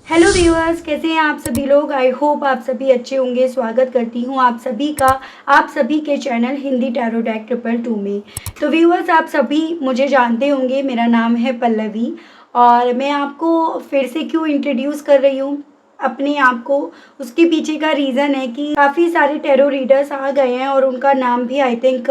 Hello viewers, कैसे हैं आप सभी लोग। आई होप आप सभी अच्छे होंगे। स्वागत करती हूँ आप सभी का आप सभी के चैनल हिंदी टैरो डेक 222 में। तो व्यूअर्स, आप सभी मुझे जानते होंगे, मेरा नाम है पल्लवी और मैं आपको फिर से क्यों इंट्रोड्यूस कर रही हूँ अपने आप को। उसके पीछे का रीज़न है कि काफ़ी सारे टैरो रीडर्स आ गए हैं और उनका नाम भी आई थिंक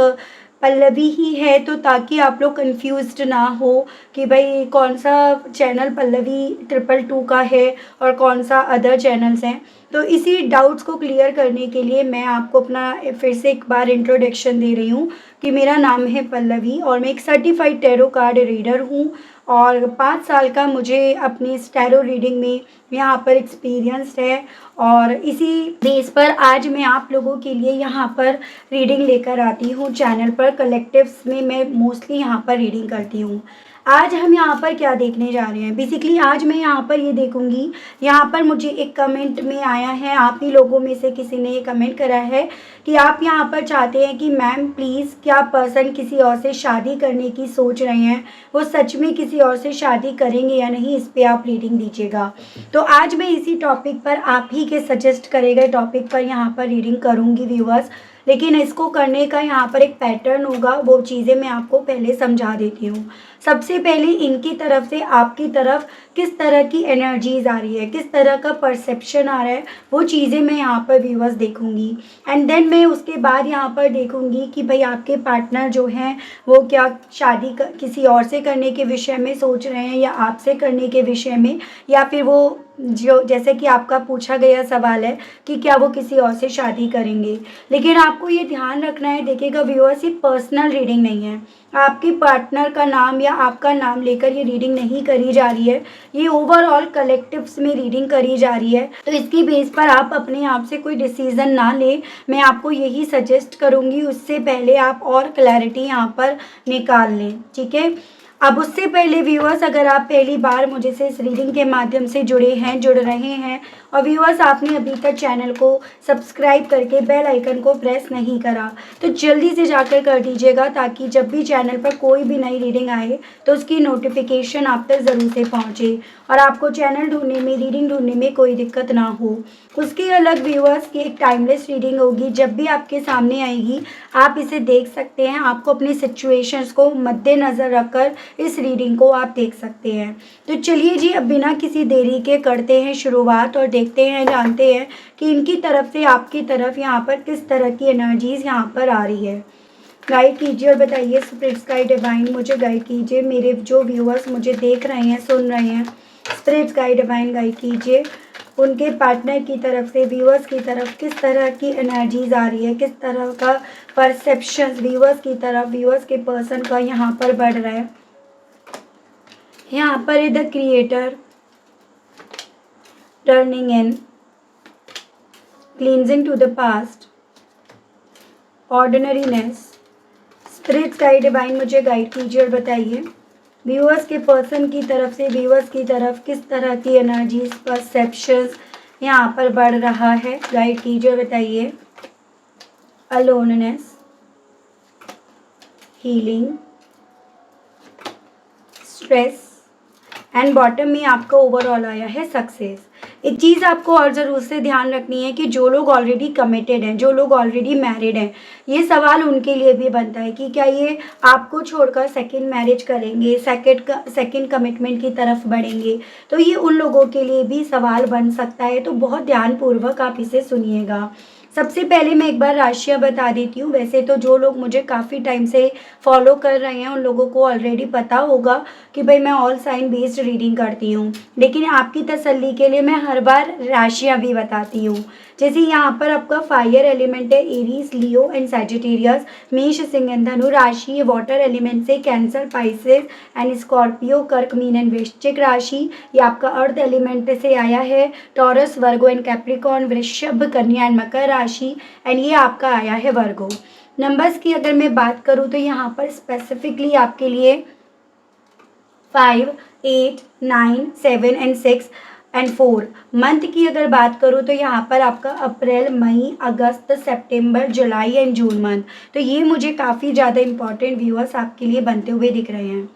पल्लवी ही है, तो ताकि आप लोग कंफ्यूज्ड ना हो कि भाई कौन सा चैनल पल्लवी 222 का है और कौन सा अदर चैनल्स हैं। तो इसी डाउट्स को क्लियर करने के लिए मैं आपको अपना फिर से एक बार इंट्रोडक्शन दे रही हूँ कि मेरा नाम है पल्लवी और मैं एक सर्टिफाइड टैरो कार्ड रीडर हूँ और 5 साल का मुझे अपनी इस टैरो रीडिंग में यहाँ पर एक्सपीरियंस है। और इसी बेस पर आज मैं आप लोगों के लिए यहाँ पर रीडिंग लेकर आती हूँ चैनल पर। कलेक्टिव्स में मैं मोस्टली यहाँ पर रीडिंग करती हूँ। आज हम यहाँ पर क्या देखने जा रहे हैं, बेसिकली आज मैं यहाँ पर ये देखूंगी। यहाँ पर मुझे एक कमेंट में आया है, आप ही लोगों में से किसी ने ये कमेंट करा है कि आप यहाँ पर चाहते हैं कि मैम प्लीज़, क्या पर्सन किसी और से शादी करने की सोच रहे हैं, वो सच में किसी और से शादी करेंगे या नहीं, इस पर आप रीडिंग दीजिएगा। तो आज मैं इसी टॉपिक पर, आप ही के सजेस्ट करे गए टॉपिक पर यहाँ पर रीडिंग करूँगी व्यूअर्स। लेकिन इसको करने का यहाँ पर एक पैटर्न होगा, वो चीज़ें मैं आपको पहले समझा देती हूँ। सबसे पहले इनकी तरफ से आपकी तरफ किस तरह की एनर्जीज आ रही है, किस तरह का परसेप्शन आ रहा है, वो चीज़ें मैं यहाँ पर व्यूअर्स देखूंगी। एंड देन मैं उसके बाद यहाँ पर देखूंगी कि भाई आपके पार्टनर जो हैं वो क्या शादी किसी और से करने के विषय में सोच रहे हैं या आपसे करने के विषय में, या फिर वो जो जैसे कि आपका पूछा गया सवाल है कि क्या वो किसी और से शादी करेंगे। लेकिन आपको ये ध्यान रखना है, देखिएगा व्यूअर्स, ये पर्सनल रीडिंग नहीं है। आपके पार्टनर का नाम या आपका नाम लेकर ये रीडिंग नहीं करी जा रही है, ये ओवरऑल कलेक्टिव्स में रीडिंग करी जा रही है। तो इसकी बेस पर आप अपने आप से कोई डिसीजन ना लें, मैं आपको यही सजेस्ट करूँगी। उससे पहले आप और क्लैरिटी यहाँ पर निकाल लें, ठीक है। अब उससे पहले व्यूअर्स, अगर आप पहली बार मुझे से इस रीडिंग के माध्यम से जुड़ रहे हैं और व्यूअर्स आपने अभी तक चैनल को सब्सक्राइब करके बेल आइकन को प्रेस नहीं करा, तो जल्दी से जाकर कर दीजिएगा, ताकि जब भी चैनल पर कोई भी नई रीडिंग आए तो उसकी नोटिफिकेशन आप तक ज़रूर से पहुँचे और आपको चैनल ढूंढने में, रीडिंग ढूंढने में कोई दिक्कत ना हो। उसके अलग व्यूअर्स की एक टाइमलेस रीडिंग होगी, जब भी आपके सामने आएगी आप इसे देख सकते हैं। आपको अपनी सिचुएशंस को मद्देनज़र रखकर इस रीडिंग को आप देख सकते हैं। तो चलिए जी, अब बिना किसी देरी के करते हैं शुरुआत और देखते हैं, जानते हैं कि इनकी तरफ से आपकी तरफ यहाँ पर किस तरह की एनर्जीज यहाँ पर आ रही है। गाइड कीजिए और बताइए, स्पिरिट्स गाइड डिवाइन मुझे गाइड कीजिए। मेरे जो व्यूअर्स मुझे देख रहे हैं, सुन रहे हैं, स्पिरिट्स गाइड डिवाइन गाइड कीजिए। उनके पार्टनर की तरफ से व्यूअर्स की तरफ किस तरह की एनर्जीज आ रही है, किस तरह का परसेप्शन व्यूअर्स की तरफ, व्यूअर्स के पर्सन का यहाँ पर बढ़ रहा है। यहाँ पर the creator, turning in, cleansing to the past, ordinariness. Spirits guide divine मुझे गाइड कीजिए और बताइए व्यूअर्स के पर्सन की तरफ से व्यूअर्स की तरफ किस तरह की एनर्जीज, परसेप्शंस यहाँ पर बढ़ रहा है। गाइड कीजिए और बताइए। Aloneness, healing, stress and bottom में आपका ओवरऑल आया है सक्सेस। एक चीज़ आपको और ज़रूर से ध्यान रखनी है कि जो लोग ऑलरेडी कमिटेड हैं, जो लोग ऑलरेडी मैरिड हैं, ये सवाल उनके लिए भी बनता है कि क्या ये आपको छोड़कर सेकंड मैरिज करेंगे, सेकंड कमिटमेंट की तरफ बढ़ेंगे। तो ये उन लोगों के लिए भी सवाल बन सकता है, तो बहुत ध्यानपूर्वक आप इसे सुनिएगा। सबसे पहले मैं एक बार राशियाँ बता देती हूँ। वैसे तो जो लोग मुझे काफ़ी टाइम से फॉलो कर रहे हैं उन लोगों को ऑलरेडी पता होगा कि भाई मैं ऑल साइन बेस्ड रीडिंग करती हूँ, लेकिन आपकी तसल्ली के लिए मैं हर बार राशियाँ भी बताती हूँ। जैसे यहाँ पर आपका फायर एलिमेंट है एरीज, लियो एंड सैजिटेरियस। मेष, सिंह एंड धनु राशि। वाटर एलिमेंट से कैंसर, पाइसेस एंड स्कॉर्पियो, कर्क, मीन एंड वृश्चिक राशि। ये आपका अर्थ एलिमेंट से आया है टॉरस, वर्गो एंड कैप्रिकॉर्न, वृषभ, कन्या एंड मकर राशि। एंड ये आपका आया है वर्गो। नंबर्स की अगर मैं बात करूँ तो यहाँ पर स्पेसिफिकली आपके लिए 5, 8, 9, 7 एंड 6 एंड 4। मंथ की अगर बात करूँ तो यहाँ पर आपका अप्रैल, मई, अगस्त, सितंबर, जुलाई एंड जून मंथ। तो ये मुझे काफ़ी ज़्यादा इंपॉर्टेंट व्यूअर्स आपके लिए बनते हुए दिख रहे हैं।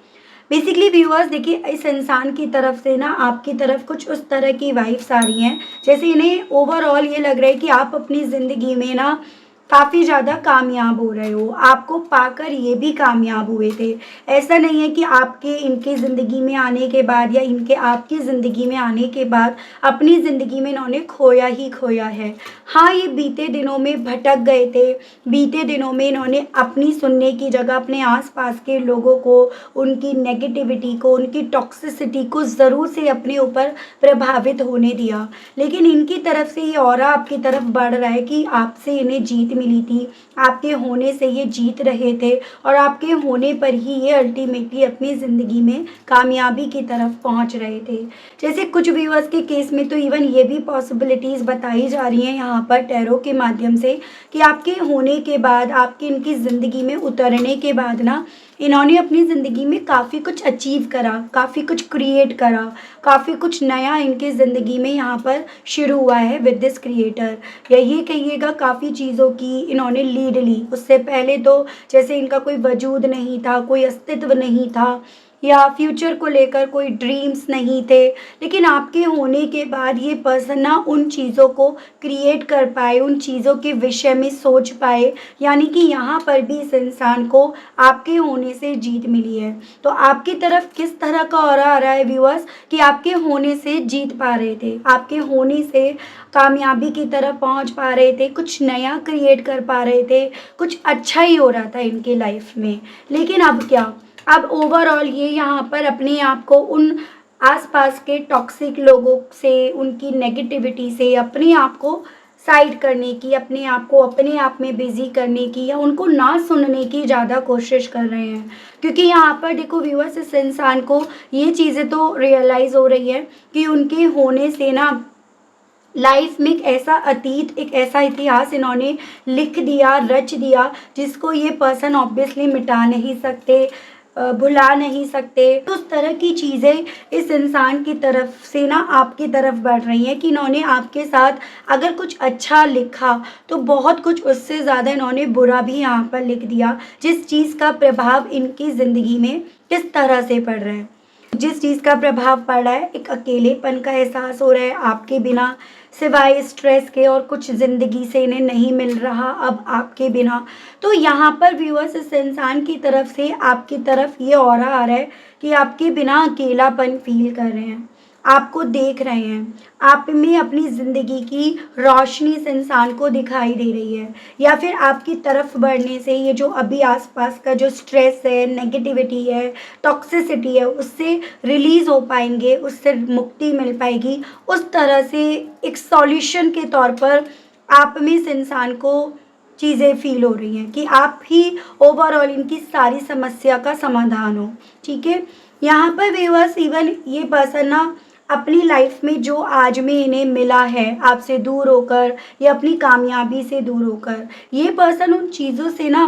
बेसिकली व्यूअर्स देखिए, इस इंसान की तरफ से ना आपकी तरफ कुछ उस तरह की वाइब्स आ रही हैं, जैसे इन्हें ओवरऑल ये लग रहा है कि आप अपनी ज़िंदगी में ना काफ़ी ज़्यादा कामयाब हो रहे हो, आपको पाकर ये भी कामयाब हुए थे। ऐसा नहीं है कि आपके इनके ज़िंदगी में आने के बाद या इनके आपकी ज़िंदगी में आने के बाद अपनी ज़िंदगी में इन्होंने खोया ही खोया है। हाँ, ये बीते दिनों में भटक गए थे, बीते दिनों में इन्होंने अपनी सुनने की जगह अपने आस-पास के लोगों को, उनकी नेगेटिविटी को, उनकी टॉक्सिसिटी को ज़रूर से अपने ऊपर प्रभावित होने दिया। लेकिन इनकी तरफ से ये ऑरा आपकी तरफ बढ़ रहा है कि आपसे इन्हें जीत मिली थी, आपके होने से ये जीत रहे थे और आपके होने पर ही ये अल्टीमेटली अपनी ज़िंदगी में कामयाबी की तरफ पहुंच रहे थे। जैसे कुछ व्यूअर्स के केस में तो इवन ये भी पॉसिबिलिटीज़ बताई जा रही हैं यहाँ पर टैरो के माध्यम से कि आपके होने के बाद, आपकी इनकी ज़िंदगी में उतरने के बाद ना इन्होंने अपनी ज़िंदगी में काफ़ी कुछ अचीव करा, काफ़ी कुछ क्रिएट करा, काफ़ी कुछ नया इनकी ज़िंदगी में यहाँ पर शुरू हुआ है विद दिस क्रिएटर, या ये कहिएगा काफ़ी चीज़ों की इन्होंने लीड ली। उससे पहले तो जैसे इनका कोई वजूद नहीं था, कोई अस्तित्व नहीं था, या फ्यूचर को लेकर कोई ड्रीम्स नहीं थे, लेकिन आपके होने के बाद ये पर्सन ना उन चीज़ों को क्रिएट कर पाए, उन चीज़ों के विषय में सोच पाए, यानी कि यहाँ पर भी इस इंसान को आपके होने से जीत मिली है। तो आपकी तरफ किस तरह का ऑरा आ रहा है व्यूअर्स कि आपके होने से जीत पा रहे थे, आपके होने से कामयाबी की तरफ पहुँच पा रहे थे, कुछ नया क्रिएट कर पा रहे थे, कुछ अच्छा ही हो रहा था इनके लाइफ में। लेकिन अब क्या, अब ओवरऑल ये यहाँ पर अपने आप को उन आसपास के टॉक्सिक लोगों से, उनकी नेगेटिविटी से अपने आप को साइड करने की, अपने आप को अपने आप में बिज़ी करने की या उनको ना सुनने की ज़्यादा कोशिश कर रहे हैं। क्योंकि यहाँ पर देखो व्यूअर्स, इस इंसान को ये चीज़ें तो रियलाइज़ हो रही है कि उनके होने से ना लाइफ में एक ऐसा अतीत, एक ऐसा इतिहास इन्होंने लिख दिया, रच दिया, जिसको ये पर्सन ऑब्वियसली मिटा नहीं सकते, भुला नहीं सकते। तो उस तरह की चीज़ें इस इंसान की तरफ से ना आपकी तरफ बढ़ रही हैं कि इन्होंने आपके साथ अगर कुछ अच्छा लिखा तो बहुत कुछ उससे ज़्यादा इन्होंने बुरा भी यहाँ पर लिख दिया, जिस चीज़ का प्रभाव इनकी ज़िंदगी में किस तरह से पड़ रहा है। जिस चीज़ का प्रभाव पड़ रहा है, एक अकेलेपन का एहसास हो रहा है आपके बिना, सिवाय स्ट्रेस के और कुछ ज़िंदगी से इन्हें नहीं मिल रहा अब आपके बिना। तो यहाँ पर व्यूअर्स, इस इंसान की तरफ से आपकी तरफ ये ऑरा आ रहा है कि आपके बिना अकेलापन फील कर रहे हैं, आपको देख रहे हैं, आप में अपनी ज़िंदगी की रोशनी इस इंसान को दिखाई दे रही है, या फिर आपकी तरफ बढ़ने से ये जो अभी आसपास का जो स्ट्रेस है, नेगेटिविटी है, टॉक्सिसिटी है, उससे रिलीज़ हो पाएंगे, उससे मुक्ति मिल पाएगी। उस तरह से एक सॉल्यूशन के तौर पर आप में इस इंसान को चीज़ें फील हो रही हैं कि आप ही ओवरऑल इनकी सारी समस्या का समाधान हो। ठीक है, यहाँ पर व्यूअर्स, इवन ये पर्सन ना अपनी लाइफ में जो आज में इन्हें मिला है आपसे दूर होकर या अपनी कामयाबी से दूर होकर, ये पर्सन उन चीज़ों से ना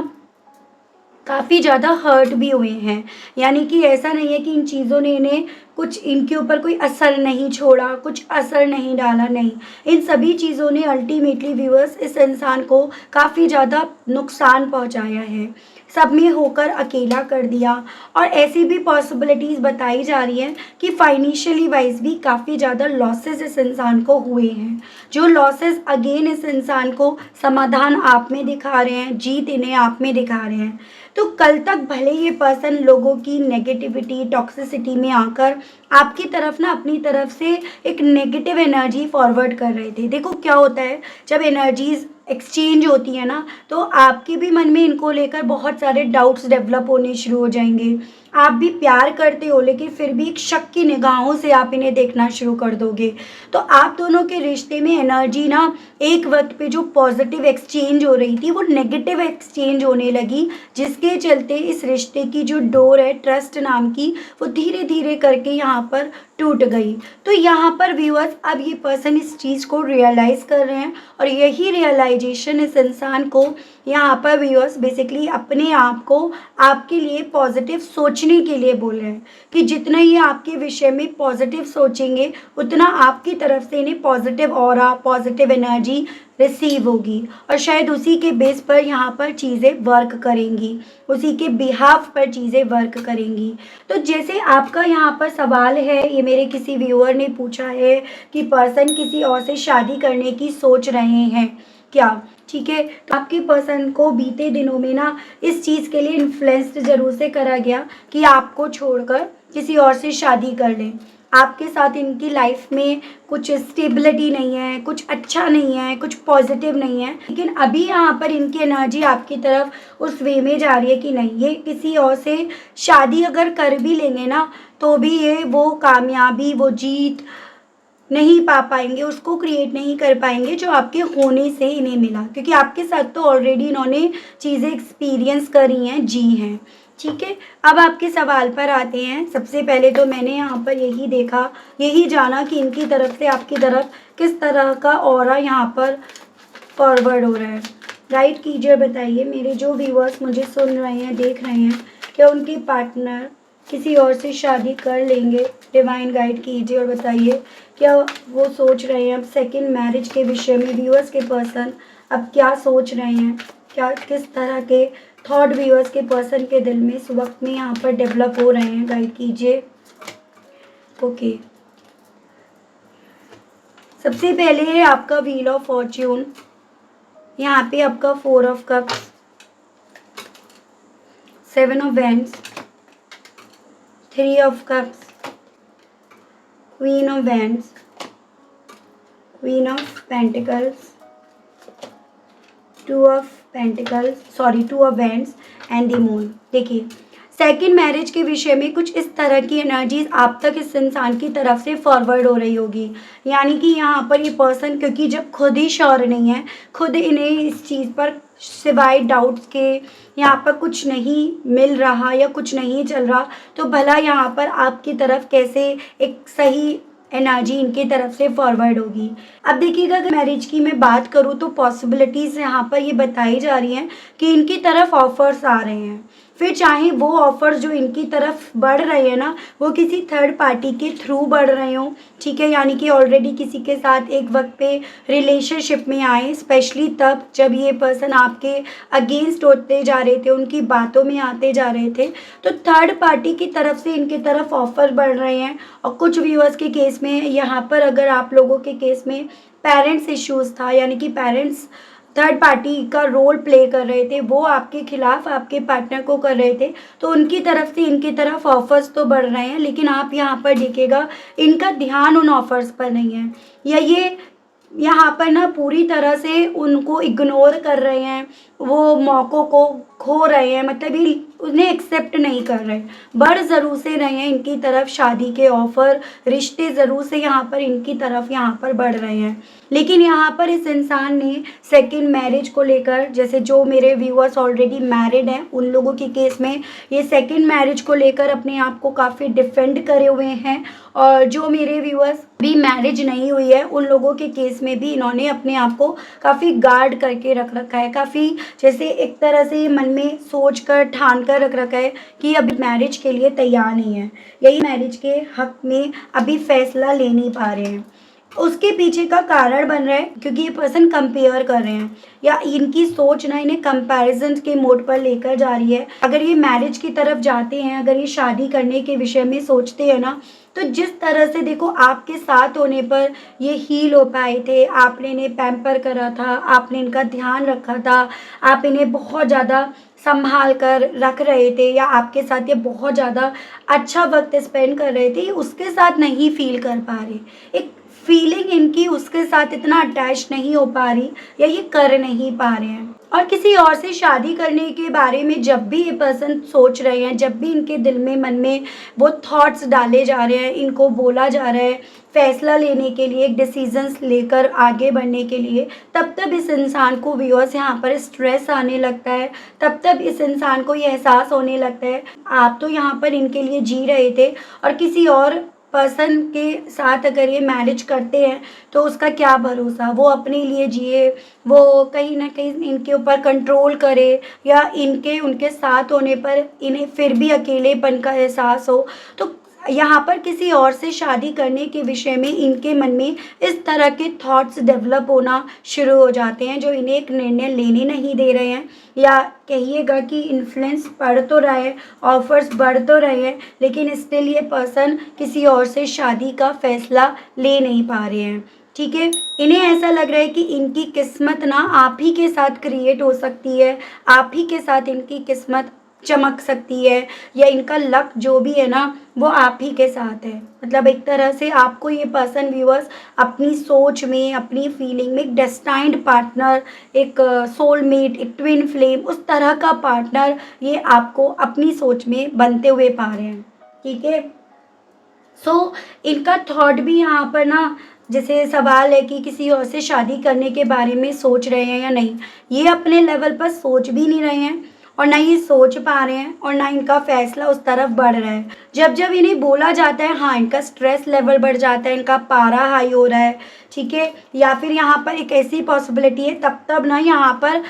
काफ़ी ज़्यादा हर्ट भी हुए हैं। यानी कि ऐसा नहीं है कि इन चीज़ों ने इन्हें कुछ, इनके ऊपर कोई असर नहीं छोड़ा, कुछ असर नहीं डाला, नहीं। इन सभी चीज़ों ने अल्टीमेटली व्यूअर्स इस इंसान को काफ़ी ज़्यादा नुकसान पहुंचाया है, सब में होकर अकेला कर दिया। और ऐसी भी पॉसिबिलिटीज़ बताई जा रही हैं कि फाइनेंशियली वाइज भी काफ़ी ज़्यादा लॉसेस इस इंसान को हुए हैं, जो लॉसेस अगेन इस इंसान को समाधान आप में दिखा रहे हैं, जीत इन्हें आप में दिखा रहे हैं। तो कल तक भले ये पर्सन लोगों की नेगेटिविटी, टॉक्सिसिटी में आकर आपकी तरफ ना अपनी तरफ से एक नेगेटिव एनर्जी फॉरवर्ड कर रहे थे। देखो क्या होता है, जब एनर्जीज एक्सचेंज होती है ना, तो आपके भी मन में इनको लेकर बहुत सारे डाउट्स डेवलप होने शुरू हो जाएंगे। आप भी प्यार करते हो, लेकिन फिर भी एक शक की निगाहों से आप इन्हें देखना शुरू कर दोगे। तो आप दोनों के रिश्ते में एनर्जी ना एक वक्त पे जो पॉजिटिव एक्सचेंज हो रही थी, वो नेगेटिव एक्सचेंज होने लगी, जिसके चलते इस रिश्ते की जो डोर है ट्रस्ट नाम की, वो धीरे धीरे करके यहाँ पर टूट गई। तो यहाँ पर व्यूअर्स, अब ये पर्सन इस चीज़ को रियलाइज़ कर रहे हैं और यही रियलाइजेशन इस इंसान को यहाँ पर व्यूअर्स बेसिकली अपने आप को आपके लिए पॉजिटिव सोचने के लिए बोल रहे हैं कि जितना ये आपके विषय में पॉजिटिव सोचेंगे, उतना आपकी तरफ से इन्हें positive aura, positive energy receive होगी और शायद उसी के बेस पर यहाँ पर चीज़ें वर्क करेंगी, उसी के बिहाफ पर चीज़ें वर्क करेंगी। तो जैसे आपका यहाँ पर सवाल है, ये मेरे किसी व्यूअर ने पूछा है कि पर्सन किसी और से शादी करने की सोच रहे हैं क्या, ठीक है। तो आपके पर्सन को बीते दिनों में ना इस चीज़ के लिए इन्फ्लुएंस्ड ज़रूर से करा गया कि आपको छोड़कर किसी और से शादी कर लें। आपके साथ इनकी लाइफ में कुछ स्टेबिलिटी नहीं है, कुछ अच्छा नहीं है, कुछ पॉजिटिव नहीं है, लेकिन अभी यहाँ पर इनकी एनर्जी आपकी तरफ उस वे में जा रही है कि नहीं, ये किसी और से शादी अगर कर भी लेंगे ना तो भी ये वो कामयाबी, वो जीत नहीं पा पाएंगे, उसको क्रिएट नहीं कर पाएंगे जो आपके होने से इन्हें मिला, क्योंकि आपके साथ तो ऑलरेडी इन्होंने चीज़ें एक्सपीरियंस करी हैं, जी हैं, ठीक है। अब आपके सवाल पर आते हैं। सबसे पहले तो मैंने यहाँ पर यही देखा, यही जाना कि इनकी तरफ से आपकी तरफ किस तरह का ऑरा यहाँ पर फॉरवर्ड हो रहा है। गाइड कीजिए, बताइए मेरे जो व्यूअर्स मुझे सुन रहे हैं, देख रहे हैं, क्या उनके पार्टनर किसी और से शादी कर लेंगे। डिवाइन गाइड कीजिए और बताइए क्या वो सोच रहे हैं अब सेकंड मैरिज के विषय में। व्यूअर्स के पर्सन अब क्या सोच रहे हैं, क्या किस तरह के थॉट व्यूअर्स के पर्सन के दिल में इस वक्त में यहाँ पर डेवलप हो रहे हैं। गाइड कीजिए। ओके, सबसे पहले है आपका व्हील ऑफ फॉर्च्यून, यहाँ पे आपका 4 of cups, 7 of wands, 3 of cups, queen of wands, queen of pentacles, 2 of wands and the moon. देखिए, सेकंड मैरिज के विषय में कुछ इस तरह की एनर्जीज आप तक इस इंसान की तरफ से फॉरवर्ड हो रही होगी। यानी कि यहाँ पर ये पर्सन, क्योंकि जब खुद ही श्योर नहीं है, खुद इन्हें इस चीज़ पर सिवाय डाउट्स के यहाँ पर कुछ नहीं मिल रहा या कुछ नहीं चल रहा, तो भला यहाँ पर आपकी तरफ कैसे एक सही एनर्जी इनकी तरफ से फॉरवर्ड होगी। अब देखिएगा, अगर मैरिज की मैं बात करूँ तो पॉसिबिलिटीज़ यहाँ पर ये बताई जा रही हैं कि इनकी तरफ ऑफर्स आ रहे हैं, फिर चाहे वो ऑफर्स जो इनकी तरफ बढ़ रहे हैं ना, वो किसी थर्ड पार्टी के थ्रू बढ़ रहे हों, ठीक है। यानी कि ऑलरेडी किसी के साथ एक वक्त पे रिलेशनशिप में आए, स्पेशली तब जब ये पर्सन आपके अगेंस्ट होते जा रहे थे, उनकी बातों में आते जा रहे थे, तो थर्ड पार्टी की तरफ से इनकी तरफ ऑफर बढ़ रहे हैं। और कुछ व्यूअर्स के केस में यहाँ पर, अगर आप लोगों के केस में पेरेंट्स इश्यूज़ था, यानी कि पेरेंट्स थर्ड पार्टी का रोल प्ले कर रहे थे, वो आपके खिलाफ आपके पार्टनर को कर रहे थे, तो उनकी तरफ से इनकी तरफ ऑफर्स तो बढ़ रहे हैं, लेकिन आप यहाँ पर देखिएगा इनका ध्यान उन ऑफर्स पर नहीं है, या ये यहाँ पर ना पूरी तरह से उनको इग्नोर कर रहे हैं, वो मौक़ों को खो रहे हैं, मतलब ये उन्हें एक्सेप्ट नहीं कर रहे। बढ़ ज़रूर से रहे हैं इनकी तरफ शादी के ऑफ़र, रिश्ते ज़रूर से यहाँ पर इनकी तरफ यहाँ पर बढ़ रहे हैं, लेकिन यहाँ पर इस इंसान ने सेकंड मैरिज को लेकर, जैसे जो मेरे व्यूअर्स ऑलरेडी मैरिड हैं उन लोगों के केस में ये सेकंड मैरिज को लेकर अपने आप को काफ़ी डिफेंड करे हुए हैं, और जो मेरे व्यूअर्स भी मैरिज नहीं हुई है उन लोगों के केस में भी इन्होंने अपने आप को काफ़ी गार्ड करके रख रखा है, काफ़ी जैसे एक तरह से मन में सोच कर ठान कर रख रखा है कि अभी मैरिज के लिए तैयार नहीं है, यही मैरिज के हक में अभी फैसला ले नहीं पा रहे हैं। उसके पीछे का कारण बन रहा है क्योंकि ये पर्सन कंपेयर कर रहे हैं, या इनकी सोच ना इन्हें कंपैरिजन के मोड पर लेकर जा रही है। अगर ये मैरिज की तरफ जाते हैं, अगर ये शादी करने के विषय में सोचते हैं ना, तो जिस तरह से देखो आपके साथ होने पर ये हील हो पाए थे, आपने इन्हें पैम्पर करा था, आपने इनका ध्यान रखा था, आप इन्हें बहुत ज़्यादा संभाल कर रख रहे थे, या आपके साथ ये बहुत ज़्यादा अच्छा वक्त स्पेंड कर रहे थे, उसके साथ नहीं फील कर पा रहे, एक फीलिंग इनकी उसके साथ इतना अटैच नहीं हो पा रही, या ये कर नहीं पा रहे हैं। और किसी और से शादी करने के बारे में जब भी ये पर्सन सोच रहे हैं, जब भी इनके दिल में मन में वो थॉट्स डाले जा रहे हैं, इनको बोला जा रहा है फैसला लेने के लिए, एक डिसीजंस लेकर आगे बढ़ने के लिए, तब तब इस इंसान को व्यूअर्स यहाँ पर स्ट्रेस आने लगता है, तब तब इस इंसान को ये एहसास होने लगता है आप तो यहाँ पर इनके लिए जी रहे थे, और किसी और पर्सन के साथ अगर ये मैरिज करते हैं तो उसका क्या भरोसा, वो अपने लिए जिए, वो कहीं ना कहीं इनके ऊपर कंट्रोल करे, या इनके उनके साथ होने पर इन्हें फिर भी अकेलेपन का एहसास हो। तो यहाँ पर किसी और से शादी करने के विषय में इनके मन में इस तरह के थॉट्स डेवलप होना शुरू हो जाते हैं जो इन्हें एक निर्णय लेने नहीं दे रहे हैं, या कहिएगा कि इन्फ्लुएंस बढ़ तो रहा है, ऑफर्स बढ़ तो रहे हैं, लेकिन स्टिल ये पर्सन किसी और से शादी का फैसला ले नहीं पा रहे हैं। ठीक है, इन्हें ऐसा लग रहा है कि इनकी किस्मत ना आप ही के साथ क्रिएट हो सकती है, आप ही के साथ इनकी किस्मत चमक सकती है, या इनका लक जो भी है ना वो आप ही के साथ है। मतलब एक तरह से आपको ये पर्सन व्यूअर्स अपनी सोच में, अपनी फीलिंग में एक डेस्टाइंड पार्टनर, एक सोलमेट, एक ट्विन फ्लेम, उस तरह का पार्टनर ये आपको अपनी सोच में बनते हुए पा रहे हैं। ठीक है, सो इनका थॉट भी यहाँ पर ना, जैसे सवाल है कि किसी और से शादी करने के बारे में सोच रहे हैं या नहीं, ये अपने लेवल पर सोच भी नहीं रहे हैं और ना ये सोच पा रहे हैं और ना इनका फैसला उस तरफ बढ़ रहा है। जब जब इन्हें बोला जाता है, हाँ, इनका स्ट्रेस लेवल बढ़ जाता है, इनका पारा हाई हो रहा है, ठीक है, या फिर यहाँ पर एक ऐसी पॉसिबिलिटी है, तब ना यहाँ पर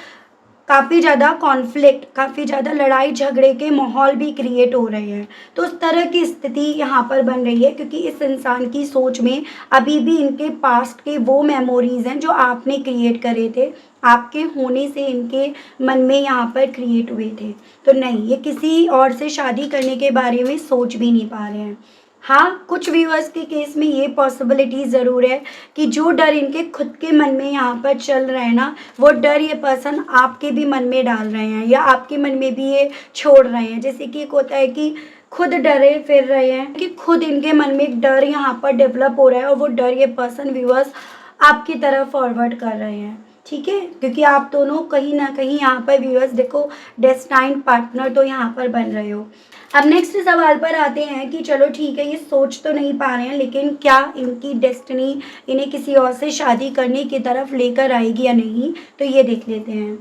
काफ़ी ज़्यादा कॉन्फ्लिक्ट, काफ़ी ज़्यादा लड़ाई झगड़े के माहौल भी क्रिएट हो रहे हैं। तो उस तरह की स्थिति यहाँ पर बन रही है, क्योंकि इस इंसान की सोच में अभी भी इनके पास्ट के वो मेमोरीज़ हैं जो आपने क्रिएट करे थे, आपके होने से इनके मन में यहाँ पर क्रिएट हुए थे। तो नहीं, ये किसी और से शादी करने के बारे में सोच भी नहीं पा रहे हैं। हाँ, कुछ व्यूअर्स के केस में ये पॉसिबिलिटी ज़रूर है कि जो डर इनके खुद के मन में यहाँ पर चल रहा है ना, वो डर ये पर्सन आपके भी मन में डाल रहे हैं, या आपके मन में भी ये छोड़ रहे हैं। जैसे कि एक होता है कि खुद डरे फिर रहे हैं, कि खुद इनके मन में एक डर यहाँ पर डेवलप हो रहा है और वो डर ये पर्सन व्यूअर्स आपकी तरफ फॉरवर्ड कर रहे हैं। ठीक है, क्योंकि आप दोनों कहीं ना कहीं यहाँ पर व्यूअर्स देखो डेस्टाइंड पार्टनर तो यहाँ पर बन रहे हो। अब नेक्स्ट सवाल पर आते हैं कि चलो ठीक है, ये सोच तो नहीं पा रहे हैं, लेकिन क्या इनकी डेस्टिनी इन्हें किसी और से शादी करने की तरफ लेकर आएगी या नहीं, तो ये देख लेते हैं।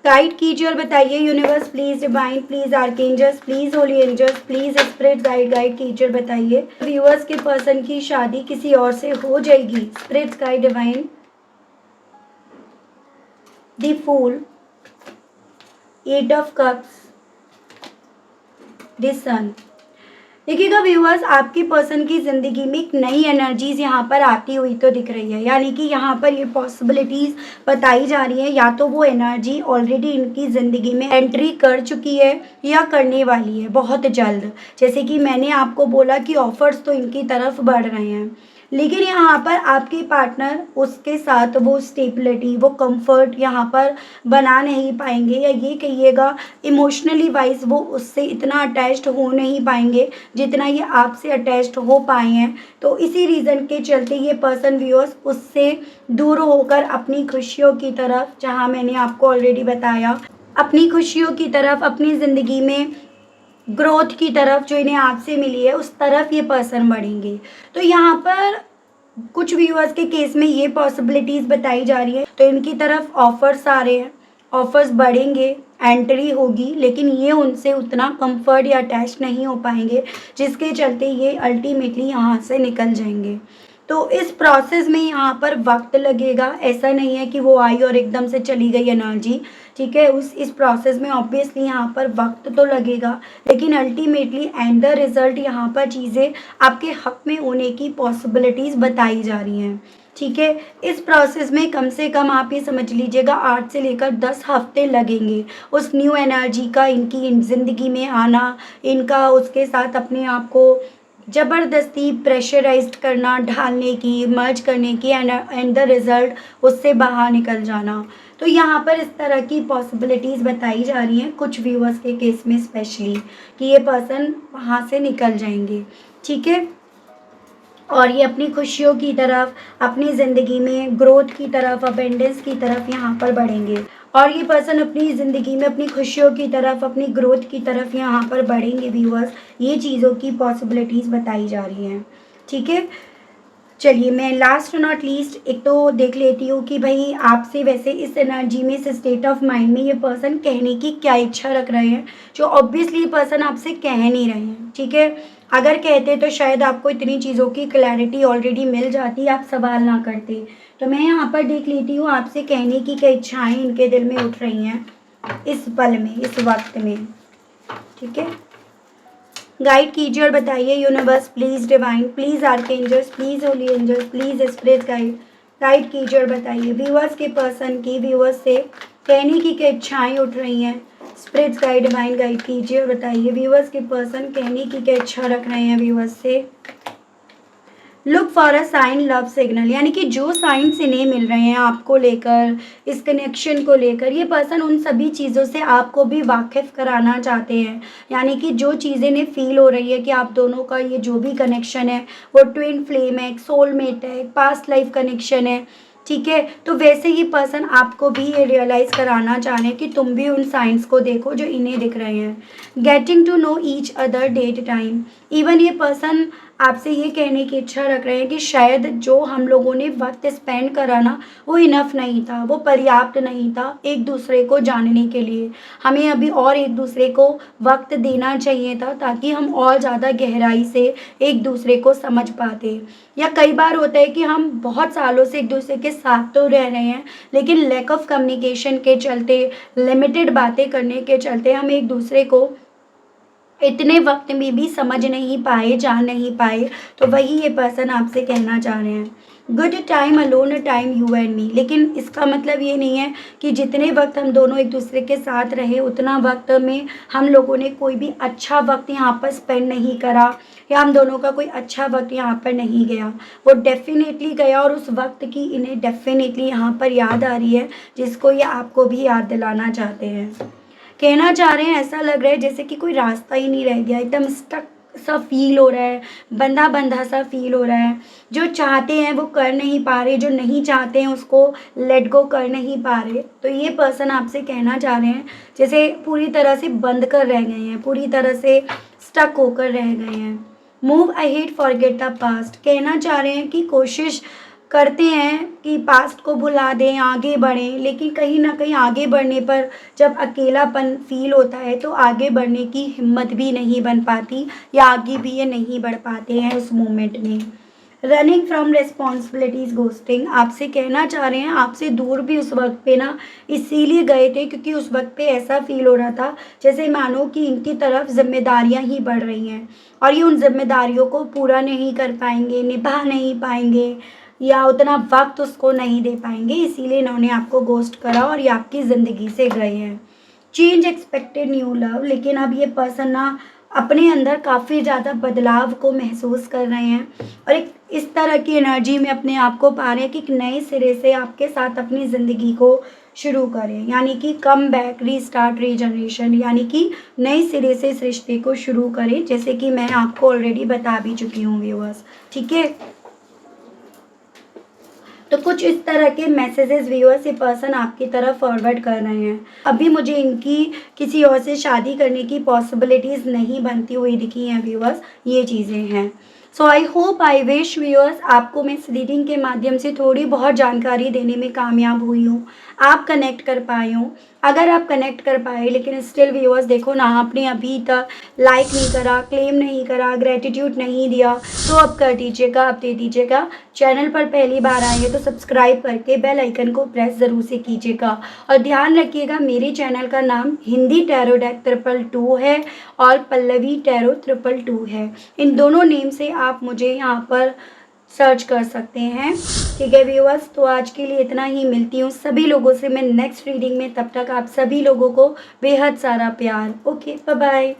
गाइड कीजिए और बताइए universe please, divine please, archangels please, holy angels please, spirit guide कीजिए और बताइए व्यूअर्स के पर्सन की शादी किसी और से हो जाएगी। Spirit guide divine, the fool, 8 of cups, the sun. देखिएगा व्यूअर्स, आपके पर्सन की ज़िंदगी में एक नई एनर्जीज यहाँ पर आती हुई तो दिख रही है, यानी कि यहाँ पर ये पॉसिबिलिटीज़ बताई जा रही है, या तो वो एनर्जी ऑलरेडी इनकी ज़िंदगी में एंट्री कर चुकी है या करने वाली है बहुत जल्द। जैसे कि मैंने आपको बोला कि ऑफर्स तो इनकी तरफ बढ़ रहे हैं, लेकिन यहाँ पर आपके पार्टनर उसके साथ वो स्टेबिलिटी, वो कंफर्ट यहाँ पर बना नहीं पाएंगे, या ये कहिएगा इमोशनली वाइज वो उससे इतना अटैच्ड हो नहीं पाएंगे जितना ये आपसे अटैच्ड हो पाए हैं। तो इसी रीज़न के चलते ये पर्सन व्यूअर्स उससे दूर होकर अपनी खुशियों की तरफ, जहाँ मैंने आपको ऑलरेडी बताया, अपनी खुशियों की तरफ, अपनी ज़िंदगी में ग्रोथ की तरफ जो इन्हें आपसे मिली है उस तरफ ये पर्सन बढ़ेंगे। तो यहाँ पर कुछ व्यूअर्स के केस में ये पॉसिबिलिटीज़ बताई जा रही है, तो इनकी तरफ ऑफर्स आ रहे हैं, ऑफर्स बढ़ेंगे, एंट्री होगी, लेकिन ये उनसे उतना कंफर्ट या अटैच नहीं हो पाएंगे, जिसके चलते ये अल्टीमेटली यहाँ से निकल जाएंगे। तो इस प्रोसेस में यहाँ पर वक्त लगेगा, ऐसा नहीं है कि वो आई और एकदम से चली गई एनर्जी। ठीक है, इस प्रोसेस में ऑब्वियसली यहाँ पर वक्त तो लगेगा, लेकिन अल्टीमेटली एंड द रिजल्ट यहाँ पर चीज़ें आपके हक में होने की पॉसिबिलिटीज़ बताई जा रही हैं। ठीक है, इस प्रोसेस में कम से कम आप ये समझ लीजिएगा 8 से लेकर 10 हफ्ते लगेंगे उस न्यू एनर्जी का इनकी ज़िंदगी में आना, इनका उसके साथ अपने आप को ज़बरदस्ती प्रेशराइज्ड करना, ढालने की, मर्ज करने की, एंड द रिज़ल्ट उससे बाहर निकल जाना। तो यहाँ पर इस तरह की पॉसिबिलिटीज़ बताई जा रही हैं कुछ व्यूअर्स के केस में स्पेशली, कि ये पर्सन वहाँ से निकल जाएंगे। ठीक है, और ये अपनी खुशियों की तरफ, अपनी ज़िंदगी में ग्रोथ की तरफ, अबेंडेंस की तरफ यहाँ पर बढ़ेंगे, और ये पर्सन अपनी ज़िंदगी में अपनी खुशियों की तरफ, अपनी ग्रोथ की तरफ यहाँ पर बढ़ेंगे व्यूअर्स। ये चीज़ों की पॉसिबिलिटीज़ बताई जा रही हैं। ठीक है, चलिए मैं लास्ट नॉट लीस्ट एक तो देख लेती हूँ कि भाई आपसे वैसे इस एनर्जी में, इस स्टेट ऑफ माइंड में ये पर्सन कहने की क्या इच्छा रख रहे हैं, जो ऑब्वियसली ये पर्सन आपसे कह नहीं रहे हैं। ठीक है, अगर कहते तो शायद आपको इतनी चीज़ों की क्लैरिटी ऑलरेडी मिल जाती, आप सवाल ना करते। तो मैं यहाँ पर देख लेती हूँ आपसे कहने की क्या इच्छाएँ इनके दिल में उठ रही हैं इस पल में, इस वक्त में। ठीक है, गाइड कीजिए और बताइए universe please divine, please archangels, please holy angels, please spirit guide कीजिए और बताइए व्यूअर्स के पर्सन की व्यूअर्स से कहने की क्या इच्छाएं उठ रही हैं। स्पिरिट्स गाइड डिवाइन गाइड कीजिए और बताइए व्यूअर्स के पर्सन कहने की क्या इच्छा रख रहे हैं व्यूअर्स से। Look for a sign love signal, यानी कि जो साइंस इन्हें मिल रहे हैं आपको लेकर, इस कनेक्शन को लेकर, ये पर्सन उन सभी चीज़ों से आपको भी वाकिफ़ कराना चाहते हैं। यानी कि जो चीज़ें इन्हें फील हो रही है कि आप दोनों का ये जो भी कनेक्शन है वो ट्विन फ्लेम है, एक सोलमेट है, एक पास्ट लाइफ कनेक्शन है, ठीक है। तो वैसे ही पर्सन आपको भी ये रियलाइज़ कराना चाह रहे हैं कि तुम भी उन साइंस को देखो जो इन्हें दिख रहे हैं। Getting to know each other date time, even ये पर्सन आपसे ये कहने की इच्छा रख रहे हैं कि शायद जो हम लोगों ने वक्त स्पेंड करा ना वो इनफ नहीं था, वो पर्याप्त नहीं था एक दूसरे को जानने के लिए। हमें अभी और एक दूसरे को वक्त देना चाहिए था ताकि हम और ज़्यादा गहराई से एक दूसरे को समझ पाते। या कई बार होता है कि हम बहुत सालों से एक दूसरे के साथ तो रह रहे हैं लेकिन लैक ऑफ कम्युनिकेशन के चलते, लिमिटेड बातें करने के चलते हम एक दूसरे को इतने वक्त में भी समझ नहीं पाए, जान नहीं पाए। तो वही ये पर्सन आपसे कहना चाह रहे हैं। Good time alone time you and me, लेकिन इसका मतलब ये नहीं है कि जितने वक्त हम दोनों एक दूसरे के साथ रहे उतना वक्त में हम लोगों ने कोई भी अच्छा वक्त यहाँ पर स्पेंड नहीं करा या हम दोनों का कोई अच्छा वक्त यहाँ पर नहीं गया। वो डेफिनेटली गया और उस वक्त की इन्हें डेफिनेटली यहाँ पर याद आ रही है, जिसको ये आपको भी याद दिलाना चाहते हैं। कहना चाह रहे हैं ऐसा लग रहा है जैसे कि कोई रास्ता ही नहीं रह गया, एकदम स्टक सा फील हो रहा है, बंधा बंधा सा फील हो रहा है। जो चाहते हैं वो कर नहीं पा रहे, जो नहीं चाहते हैं उसको लेट गो कर नहीं पा रहे। तो ये पर्सन आपसे कहना चाह रहे हैं जैसे पूरी तरह से बंद कर रह गए हैं, पूरी तरह से स्टक होकर रह गए हैं। Move ahead forget the past, कहना चाह रहे हैं कि कोशिश करते हैं कि पास्ट को भुला दें, आगे बढ़ें, लेकिन कहीं ना कहीं आगे बढ़ने पर जब अकेलापन फील होता है तो आगे बढ़ने की हिम्मत भी नहीं बन पाती या आगे भी ये नहीं बढ़ पाते हैं उस मोमेंट में। रनिंग फ्रॉम रिस्पॉन्सिबिलिटीज़ घोस्टिंग, आपसे कहना चाह रहे हैं आपसे दूर भी उस वक्त पे ना इसीलिए गए थे क्योंकि उस वक्त पे ऐसा फील हो रहा था जैसे मानो कि इनकी तरफ जिम्मेदारियां ही बढ़ रही हैं और ये उन जिम्मेदारियों को पूरा नहीं कर पाएंगे, निभा नहीं पाएंगे या उतना वक्त उसको नहीं दे पाएंगे, इसीलिए इन्होंने आपको घोस्ट करा और ये आपकी ज़िंदगी से गए हैं। चेंज एक्सपेक्टेड न्यू लव, लेकिन अब ये पर्सन ना अपने अंदर काफ़ी ज़्यादा बदलाव को महसूस कर रहे हैं और एक इस तरह की एनर्जी में अपने आप को पा रहे हैं कि एक नए सिरे से आपके साथ अपनी ज़िंदगी को शुरू करें, यानी कि कम बैक, रीस्टार्ट, रीजनरेशन, यानी कि नए सिरे से इस रिश्ते को शुरू करें, जैसे कि मैं आपको ऑलरेडी बता भी चुकी हूँ व्यूअर्स, ठीक है। तो कुछ इस तरह के मैसेजेस व्यूअर्स ये पर्सन आपकी तरफ फॉरवर्ड कर रहे हैं। अभी मुझे इनकी किसी और से शादी करने की पॉसिबिलिटीज़ नहीं बनती हुई दिखी हैं व्यूअर्स, ये चीज़ें हैं। So I hope, I wish viewers आपको मैं इस रीडिंग के माध्यम से थोड़ी बहुत जानकारी देने में कामयाब हुई हूँ, आप कनेक्ट कर पाए हूँ। अगर आप कनेक्ट कर पाए लेकिन स्टिल व्यूअर्स देखो ना, आपने अभी तक लाइक नहीं करा, क्लेम नहीं करा, ग्रेटिट्यूड नहीं दिया, तो अब कर दीजिएगा, अब दे दीजिएगा। चैनल पर पहली बार आए हैं तो सब्सक्राइब करके बेल आइकन को प्रेस ज़रूर से कीजिएगा और ध्यान रखिएगा मेरे चैनल का नाम हिंदी टैरो डेक 222 है और पल्लवी टैरो 222 है। इन दोनों नेम से आप मुझे यहाँ पर सर्च कर सकते हैं, ठीक है व्यूअर्स। तो आज के लिए इतना ही, मिलती हूँ सभी लोगों से मैं नेक्स्ट रीडिंग में, तब तक आप सभी लोगों को बेहद सारा प्यार। Okay, bye bye.